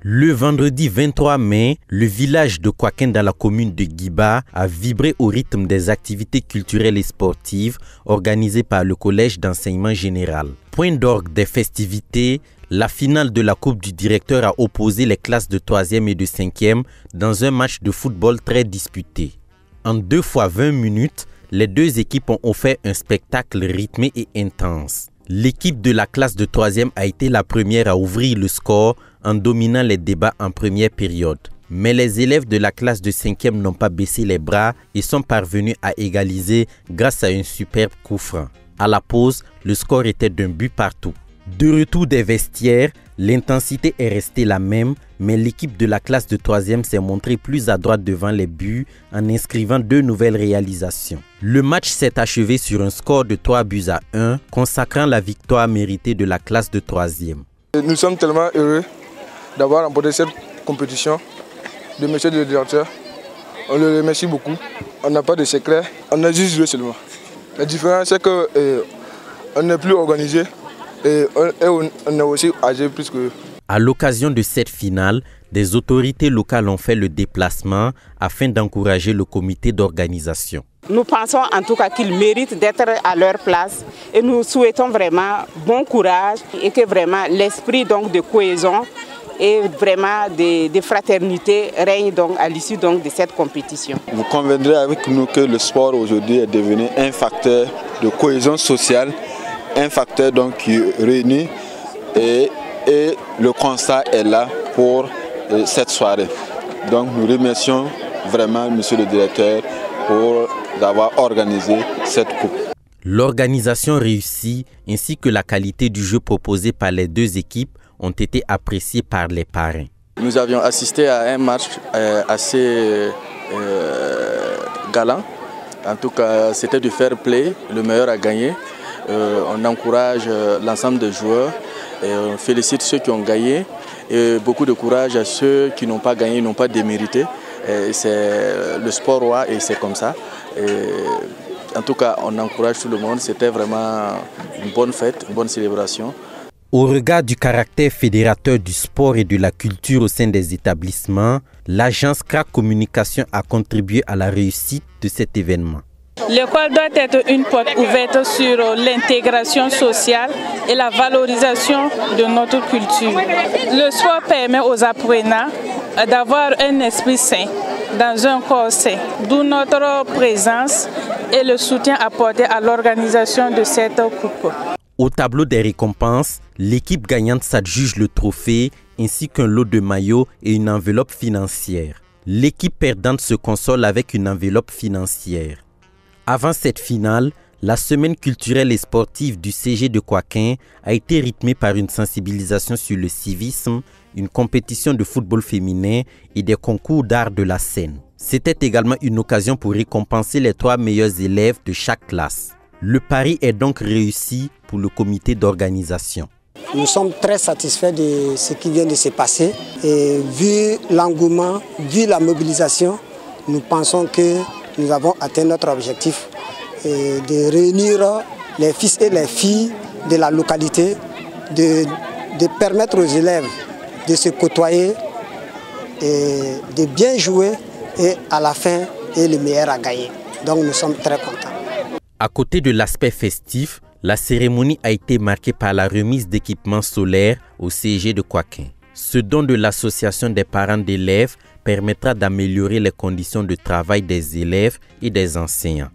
Le vendredi 23 mai, le village de Kouakin dans la commune de Guiba a vibré au rythme des activités culturelles et sportives organisées par le collège d'enseignement général. Point d'orgue des festivités, la finale de la Coupe du directeur a opposé les classes de 3e et de 5e dans un match de football très disputé. En 2 fois 20 minutes, les deux équipes ont offert un spectacle rythmé et intense. L'équipe de la classe de 3e a été la première à ouvrir le score en dominant les débats en première période. Mais les élèves de la classe de 5e n'ont pas baissé les bras et sont parvenus à égaliser grâce à un superbe coup franc. À la pause, le score était d'un but partout. De retour des vestiaires, l'intensité est restée la même, mais l'équipe de la classe de 3e s'est montrée plus à droite devant les buts en inscrivant 2 nouvelles réalisations. Le match s'est achevé sur un score de 3-1, consacrant la victoire méritée de la classe de 3e. Nous sommes tellement heureux d'avoir remporté cette compétition de monsieur le directeur. On le remercie beaucoup. On n'a pas de secret, on a juste joué seulement. La différence c'est qu'on n'est plus organisé. Et on est aussi âgé plus que... À l'occasion de cette finale, des autorités locales ont fait le déplacement afin d'encourager le comité d'organisation. Nous pensons en tout cas qu'ils méritent d'être à leur place et nous souhaitons vraiment bon courage et que vraiment l'esprit donc de cohésion et vraiment de fraternité règne donc à l'issue donc de cette compétition. Vous conviendrez avec nous que le sport aujourd'hui est devenu un facteur de cohésion sociale, un facteur donc qui réunit et le constat est là pour cette soirée. Donc nous remercions vraiment monsieur le directeur pour avoir organisé cette coupe. L'organisation réussie ainsi que la qualité du jeu proposé par les deux équipes ont été appréciés par les parrains. Nous avions assisté à un match assez galant. En tout cas, c'était du fair play, le meilleur a gagné. On encourage l'ensemble des joueurs et on félicite ceux qui ont gagné. Et beaucoup de courage à ceux qui n'ont pas gagné, n'ont pas démérité. C'est le sport roi et c'est comme ça. En tout cas, on encourage tout le monde. C'était vraiment une bonne fête, une bonne célébration. Au regard du caractère fédérateur du sport et de la culture au sein des établissements, l'agence CRAC Communication a contribué à la réussite de cet événement. L'école doit être une porte ouverte sur l'intégration sociale et la valorisation de notre culture. Le sport permet aux apprenants d'avoir un esprit sain dans un corps sain, d'où notre présence et le soutien apporté à l'organisation de cette coupe. Au tableau des récompenses, l'équipe gagnante s'adjuge le trophée ainsi qu'un lot de maillots et une enveloppe financière. L'équipe perdante se console avec une enveloppe financière. Avant cette finale, la semaine culturelle et sportive du CG de Kouakin a été rythmée par une sensibilisation sur le civisme, une compétition de football féminin et des concours d'art de la scène. C'était également une occasion pour récompenser les 3 meilleurs élèves de chaque classe. Le pari est donc réussi pour le comité d'organisation. Nous sommes très satisfaits de ce qui vient de se passer et vu l'engouement, vu la mobilisation, nous pensons que nous avons atteint notre objectif de réunir les fils et les filles de la localité, de permettre aux élèves de se côtoyer et de bien jouer et à la fin, le meilleur a gagné. Donc nous sommes très contents. À côté de l'aspect festif, la cérémonie a été marquée par la remise d'équipements solaires au CG de Kouakin. Ce don de l'association des parents d'élèves permettra d'améliorer les conditions de travail des élèves et des enseignants.